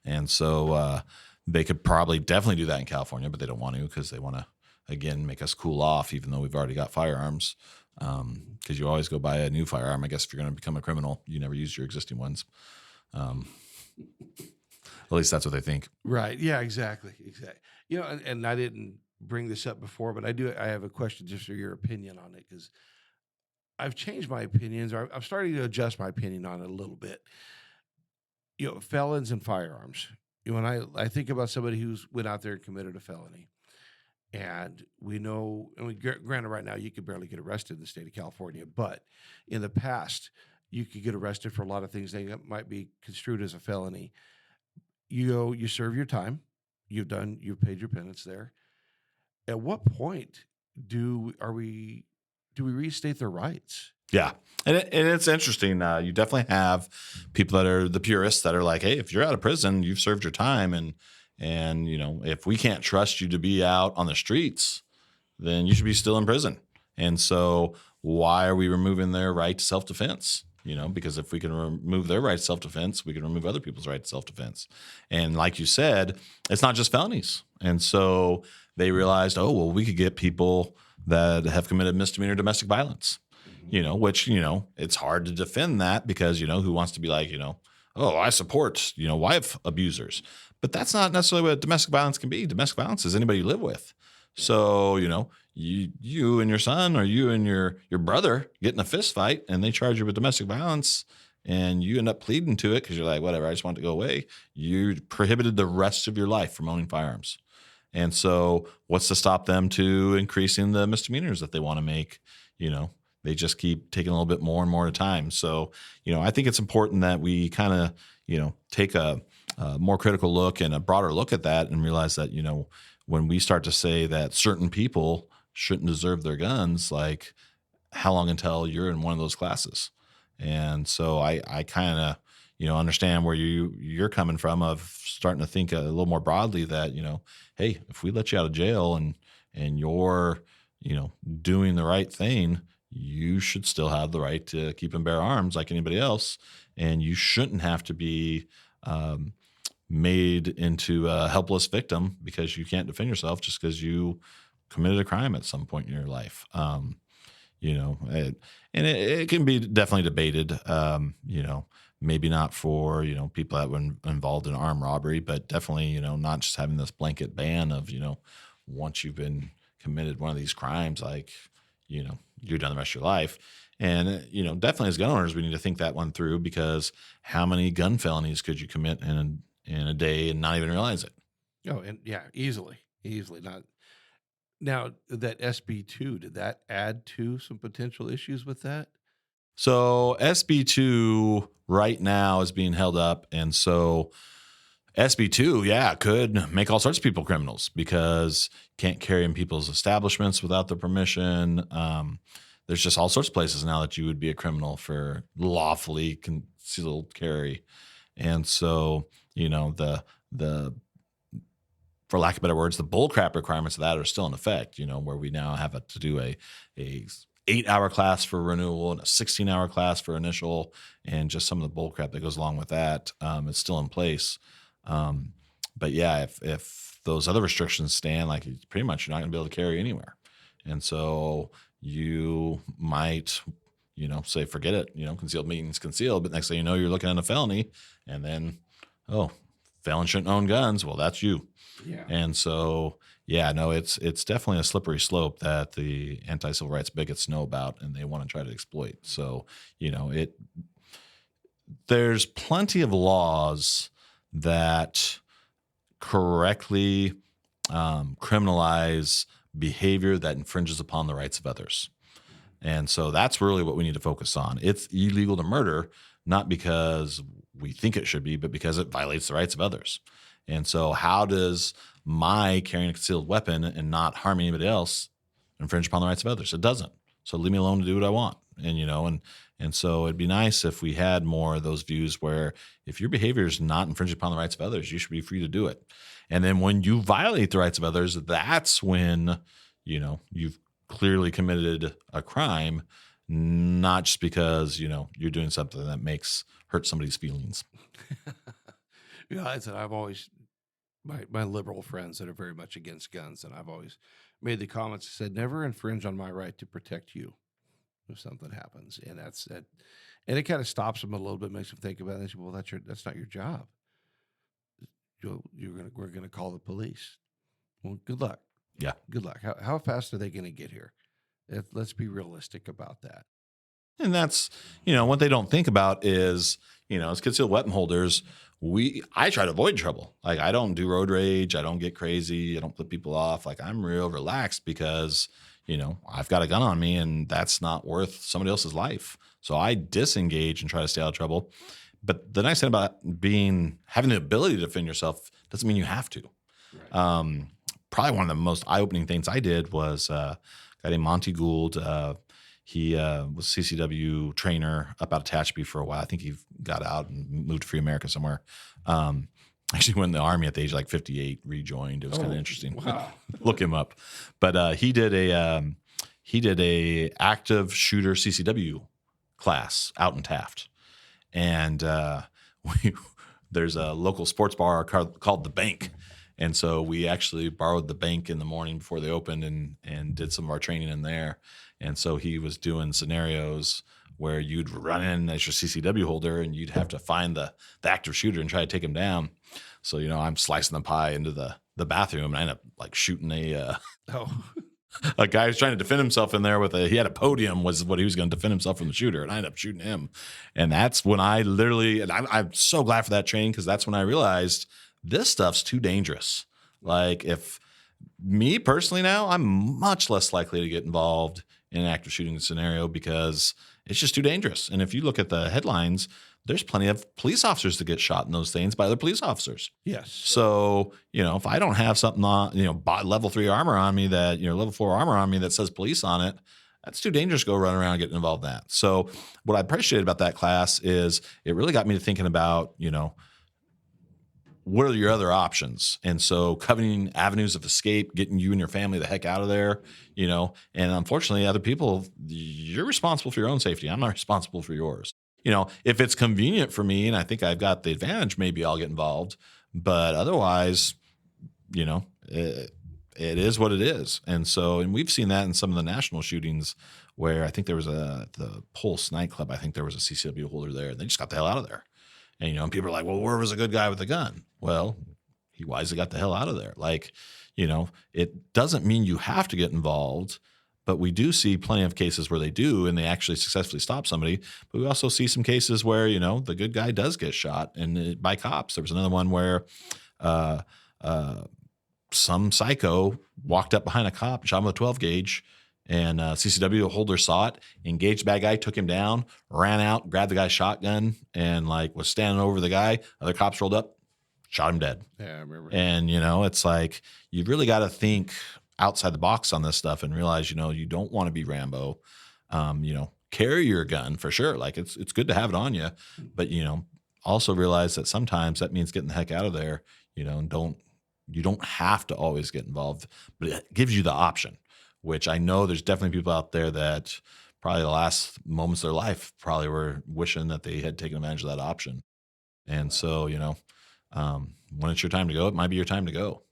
E: And so they could probably definitely do that in California, but they don't want to because they want to, again, make us cool off, even though we've already got firearms. Because you always go buy a new firearm. I guess if you're going to become a criminal, you never use your existing ones. At least that's what they think.
A: Right. Yeah, exactly. And I didn't bring this up before, but I have a question just for your opinion on it, because I've changed my opinions, or I'm starting to adjust my opinion on it a little bit. Felons and firearms. When I think about somebody who's went out there and committed a felony, and we know, granted, right now you could barely get arrested in the state of California, but in the past you could get arrested for a lot of things that might be construed as a felony. You serve your time, you've paid your penance there. At what point do we restate their rights?
E: Yeah. And it's interesting. You definitely have people that are the purists that are like, hey, if you're out of prison, you've served your time. And if we can't trust you to be out on the streets, then you should be still in prison. And so why are we removing their right to self-defense? Because if we can remove their right to self-defense, we can remove other people's right to self-defense. And like you said, it's not just felonies. And so they realized, oh, well, we could get people that have committed misdemeanor domestic violence, which, it's hard to defend that because, who wants to be like, oh, I support, wife abusers. But that's not necessarily what domestic violence can be. Domestic violence is anybody you live with. So, you and your son or you and your brother get in a fist fight and they charge you with domestic violence and you end up pleading to it because you're like, whatever, I just want it to go away. You're prohibited the rest of your life from owning firearms. And so what's to stop them to increasing the misdemeanors that they want to make? They just keep taking a little bit more and more at a time. So, I think it's important that we kind of, take a more critical look and a broader look at that and realize that, when we start to say that certain people shouldn't deserve their guns, like how long until you're in one of those classes? And so I kind of, understand where you're coming from of starting to think a little more broadly that, hey, if we let you out of jail and you're, doing the right thing, you should still have the right to keep and bear arms like anybody else. And you shouldn't have to be made into a helpless victim because you can't defend yourself just because you committed a crime at some point in your life. It can be definitely debated, maybe not for, people that were involved in armed robbery, but definitely, not just having this blanket ban of, once you've been committed one of these crimes, like, you're done the rest of your life. And, definitely as gun owners, we need to think that one through because how many gun felonies could you commit in a day and not even realize it?
A: Oh, and yeah, easily not. Now that SB2, did that add to some potential issues with that?
E: So SB2 right now is being held up. And so SB2, could make all sorts of people criminals because you can't carry in people's establishments without their permission. There's just all sorts of places now that you would be a criminal for lawfully concealed carry. And so, the for lack of better words, the bullcrap requirements of that are still in effect, where we now have to do a 8-hour class for renewal and a 16-hour class for initial, and just some of the bullcrap that goes along with that. It's still in place. But yeah, if those other restrictions stand, like pretty much you're not going to be able to carry anywhere. And so you might, say, forget it, concealed means concealed, but next thing you know, you're looking at a felony and then, felon shouldn't own guns. Well, that's you.
A: Yeah.
E: And so, yeah, no, it's definitely a slippery slope that the anti-civil rights bigots know about, and they want to try to exploit. So, there's plenty of laws that correctly criminalize behavior that infringes upon the rights of others. And so that's really what we need to focus on. It's illegal to murder, not because we think it should be, but because it violates the rights of others. And so how does my carrying a concealed weapon and not harming anybody else infringe upon the rights of others? It doesn't. So leave me alone to do what I want. And so it'd be nice if we had more of those views where if your behavior is not infringing upon the rights of others, you should be free to do it. And then when you violate the rights of others, that's when, you've clearly committed a crime, not just because, you're doing something that hurts somebody's feelings.
A: I said I've always my liberal friends that are very much against guns, and I've always made the comments that said never infringe on my right to protect you if something happens, and that's it. And it kind of stops them a little bit, makes them think about it. They say, well, that's not your job. We're gonna call the police. Well, good luck.
E: Yeah,
A: good luck. How fast are they going to get here? Let's be realistic about that.
E: And that's, what they don't think about is, as concealed weapon holders, I try to avoid trouble. Like, I don't do road rage. I don't get crazy. I don't flip people off. Like, I'm real relaxed because, I've got a gun on me and that's not worth somebody else's life. So I disengage and try to stay out of trouble. But the nice thing about having the ability to defend yourself doesn't mean you have to. Right. Probably one of the most eye-opening things I did was a guy named Monty Gould. He was a CCW trainer up out of Tehachapi for a while. I think he got out and moved to Free America somewhere. Actually went in the Army at the age of like 58, rejoined. It was kind of interesting.
A: Wow.
E: Look him up. But he did a active shooter CCW class out in Taft. And there's a local sports bar called The Bank. And so we actually borrowed the bank in the morning before they opened and did some of our training in there. And so he was doing scenarios where you'd run in as your CCW holder and you'd have to find the active shooter and try to take him down. So, I'm slicing the pie into the bathroom and I end up like shooting a guy who's trying to defend himself in there he had a podium was what he was going to defend himself from the shooter. And I ended up shooting him. And that's when I'm so glad for that training because that's when I realized this stuff's too dangerous. Like if me personally now, I'm much less likely to get involved in an active shooting scenario because it's just too dangerous. And if you look at the headlines, there's plenty of police officers that get shot in those things by other police officers.
A: Yes.
E: So, if I don't have something on, level 3 armor on me that, level 4 armor on me that says police on it, that's too dangerous to go run around and get involved in that. So what I appreciated about that class is it really got me to thinking about, what are your other options? And so coveting avenues of escape, getting you and your family the heck out of there, and unfortunately other people, you're responsible for your own safety. I'm not responsible for yours. If it's convenient for me and I think I've got the advantage, maybe I'll get involved, but otherwise, it is what it is. And we've seen that in some of the national shootings where I think there was the Pulse nightclub. I think there was a CCW holder there and they just got the hell out of there. And, and people are like, well, where was a good guy with a gun? Well, he wisely got the hell out of there. Like, it doesn't mean you have to get involved, but we do see plenty of cases where they do, and they actually successfully stop somebody. But we also see some cases where, the good guy does get shot by cops. There was another one where some psycho walked up behind a cop and shot him with a 12 gauge. And CCW holder saw it, engaged the bad guy, took him down, ran out, grabbed the guy's shotgun, and was standing over the guy. Other cops rolled up, shot him dead.
A: Yeah, I remember.
E: And, it's like you really got to think outside the box on this stuff and realize, you don't want to be Rambo. Carry your gun for sure. Like it's good to have it on you, but, also realize that sometimes that means getting the heck out of there, and you don't have to always get involved, but it gives you the option. Which I know there's definitely people out there that probably the last moments of their life probably were wishing that they had taken advantage of that option. And so, when it's your time to go, it might be your time to go.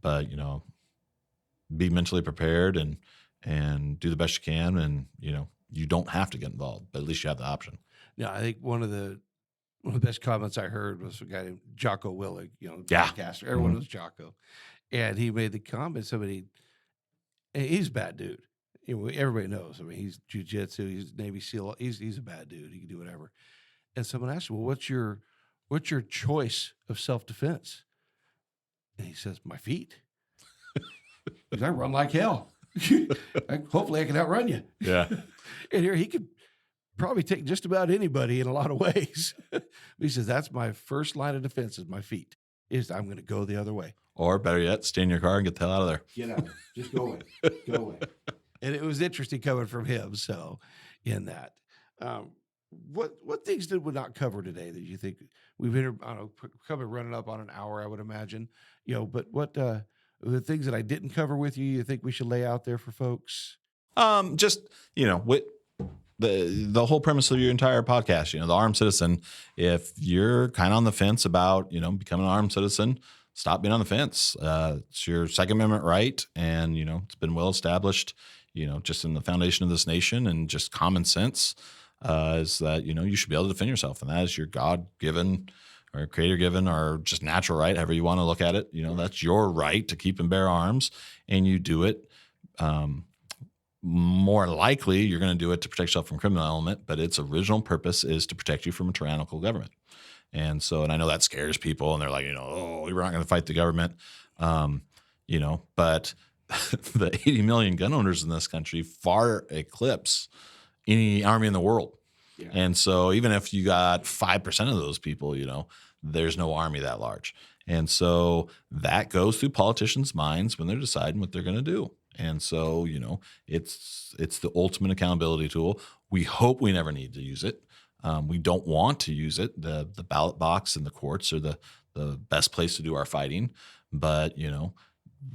E: But, be mentally prepared and do the best you can. And, you don't have to get involved, but at least you have the option.
A: Yeah, I think one of One of the best comments I heard was a guy named Jocko Willig, the
E: Yeah.
A: podcaster. Everyone knows Jocko. And he made the comment, and he's a bad dude. Everybody knows. I mean, he's jujitsu, he's Navy SEAL. He's a bad dude. He can do whatever. And someone asked him, well, what's your choice of self-defense? And he says, my feet. Because I run like hell. Hopefully I can outrun you.
E: Yeah.
A: And here he could probably take just about anybody in a lot of ways. He says, that's my first line of defense is my feet. I'm going to go the other way.
E: Or better yet, stay in your car and get the hell out of there.
A: Get out. Just go away. Go away. And it was interesting coming from him. So in that, what things did we not cover today that you think we've coming running up on an hour, I would imagine, but what, the things that I didn't cover with you think we should lay out there for folks?
E: Just, with the whole premise of your entire podcast, the armed citizen, if you're kind of on the fence about, becoming an armed citizen, stop being on the fence. It's your Second Amendment right. And, it's been well established, just in the foundation of this nation, and just common sense is that, you should be able to defend yourself. And that is your God-given or creator-given or just natural right, however you want to look at it. That's your right to keep and bear arms, and you do it. More likely, you're going to do it to protect yourself from criminal element, but its original purpose is to protect you from a tyrannical government. And I know that scares people, and they're like, oh, we're not going to fight the government. But the 80 million gun owners in this country far eclipse any army in the world. Yeah. And so even if you got 5% of those people, there's no army that large. And so that goes through politicians' minds when they're deciding what they're going to do. And so, it's the ultimate accountability tool. We hope we never need to use it. We don't want to use it. The ballot box and the courts are the best place to do our fighting. But,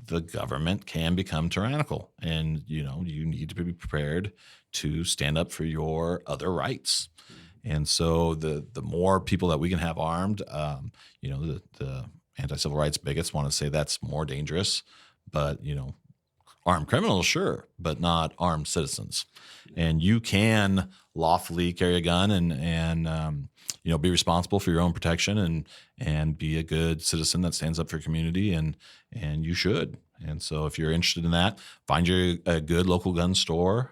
E: the government can become tyrannical, and, you need to be prepared to stand up for your other rights. And so the more people that we can have armed, the anti-civil rights bigots want to say that's more dangerous, but, armed criminals, sure, but not armed citizens. And you can lawfully carry a gun and be responsible for your own protection and be a good citizen that stands up for your community, and you should. And so if you're interested in that, find a good local gun store.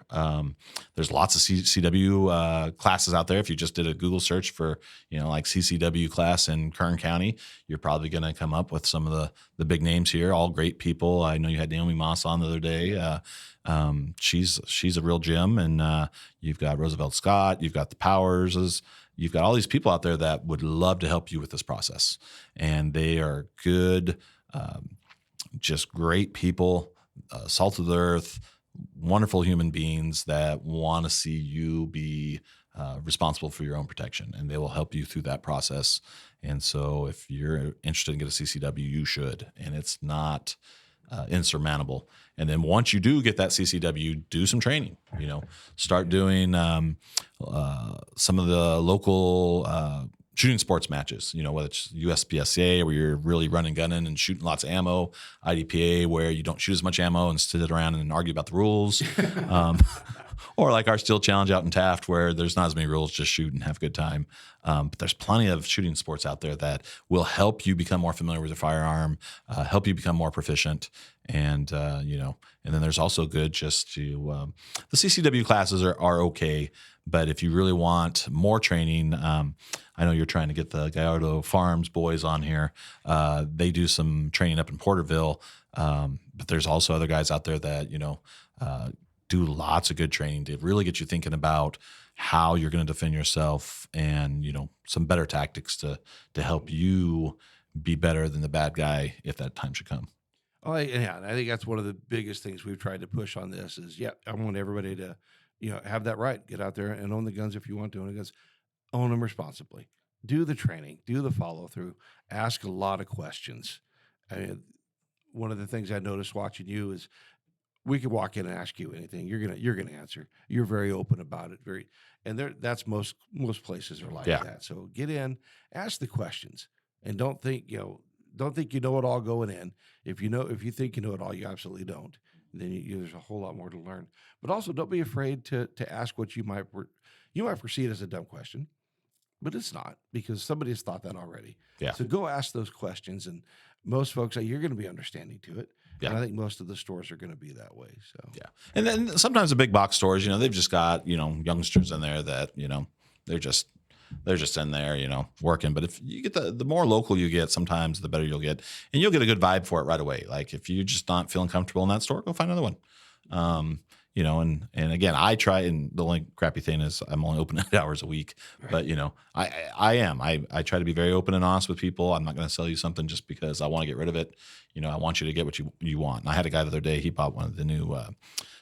E: There's lots of CCW classes out there. If you just did a Google search for, like CCW class in Kern County, you're probably going to come up with some of the big names here, all great people. I know you had Naomi Moss on the other day. She's a real gem. And you've got Roosevelt Scott, you've got the Powers, you've got all these people out there that would love to help you with this process. And they are good, just great people, salt of the earth, wonderful human beings that want to see you be responsible for your own protection, and they will help you through that process. And so if you're interested in getting a CCW, you should, and it's not insurmountable. And then once you do get that CCW, do some training, start doing some of the local shooting sports matches, whether it's USPSA where you're really running, gunning and shooting lots of ammo, IDPA where you don't shoot as much ammo and sit around and argue about the rules, or like our Steel Challenge out in Taft where there's not as many rules, just shoot and have a good time. But there's plenty of shooting sports out there that will help you become more familiar with your firearm, help you become more proficient. And, and then there's also good just to, the CCW classes are okay. But if you really want more training, I know you're trying to get the Gallardo Farms boys on here. They do some training up in Porterville. But there's also other guys out there that, do lots of good training to really get you thinking about how you're going to defend yourself and, some better tactics to help you be better than the bad guy if that time should come.
A: Oh, yeah. And I think that's one of the biggest things we've tried to push on this is, I want everybody to, have that right. Get out there and own the guns if you want to own the guns. Own them responsibly. Do the training. Do the follow through. Ask a lot of questions. I mean, one of the things I noticed watching you is we could walk in and ask you anything. You're gonna answer. You're very open about it. That's most places are like that. So get in, ask the questions, and don't think you know it all going in. If you think you know it all, you absolutely don't. Then there's a whole lot more to learn. But also, don't be afraid to ask what you might perceive as a dumb question. but it's not, because somebody has thought that already.
E: Yeah.
A: So go ask those questions, and most folks, you're going to be understanding to it.
E: Yeah.
A: And I think most of the stores are going to be that way. So
E: Yeah. And then sometimes the big box stores, they've just got, youngsters in there that, they're just in there, working. But if you get the more local you get, sometimes the better you'll get, and you'll get a good vibe for it right away. Like if you're just not feeling comfortable in that store, go find another one. And again, I try, and the only crappy thing is I'm only open 8 hours a week, but I try to be very open and honest with people. I'm not going to sell you something just because I want to get rid of it. I want you to get what you want. And I had a guy the other day, he bought one of the new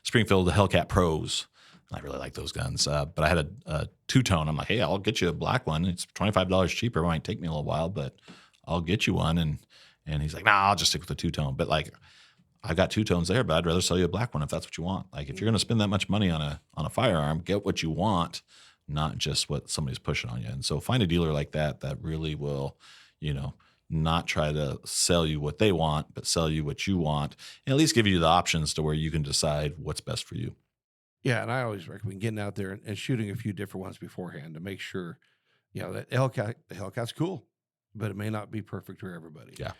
E: Springfield Hellcat Pros. I really like those guns, but I had a two-tone. I'm like, hey, I'll get you a black one. It's $25 cheaper. It might take me a little while, but I'll get you one. And he's like, nah, I'll just stick with the two-tone. But like, I got two-tones there, but I'd rather sell you a black one if that's what you want. Like if you're going to spend that much money on a firearm, get what you want, not just what somebody's pushing on you. And so find a dealer like that really will, not try to sell you what they want, but sell you what you want, and at least give you the options to where you can decide what's best for you.
A: yeah, and I always recommend getting out there and shooting a few different ones beforehand to make sure, that the Hellcat's cool, but it may not be perfect for everybody.
E: Yeah.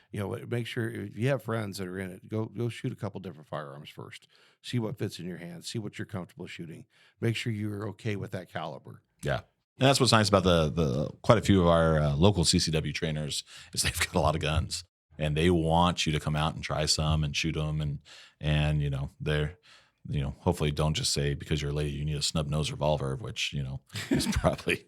A: Make sure if you have friends that are in it, go shoot a couple different firearms first. See what fits in your hand. See what you're comfortable shooting. Make sure you're okay with that caliber.
E: Yeah. And that's what's nice about the quite a few of our local CCW trainers is they've got a lot of guns, and they want you to come out and try some and shoot them, and they're hopefully don't just say because you're a lady you need a snub nose revolver, which is probably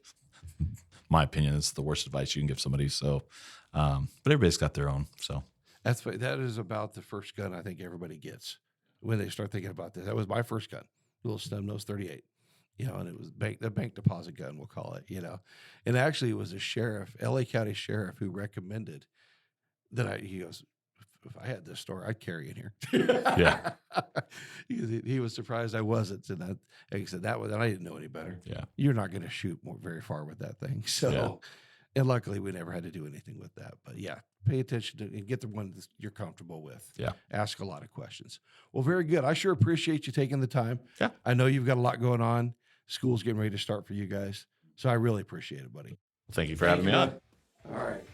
E: my opinion is the worst advice you can give somebody. So, but everybody's got their own. So
A: That is about the first gun I think everybody gets when they start thinking about this. That was my first gun, little snub nose 38. And it was the bank deposit gun, we'll call it, and actually it was a sheriff, LA County sheriff, who recommended that he goes, if I had this store, I'd carry in here.
E: Yeah.
A: he was surprised I wasn't. And like I said, and I didn't know any better.
E: Yeah.
A: You're not going to shoot very far with that thing. So, And luckily we never had to do anything with that, but yeah, pay attention to and get the one that you're comfortable with.
E: Yeah.
A: Ask a lot of questions. Well, very good. I sure appreciate you taking the time.
E: Yeah.
A: I know you've got a lot going on. School's getting ready to start for you guys. So I really appreciate it, buddy.
E: Thank you for having me on.
A: All right.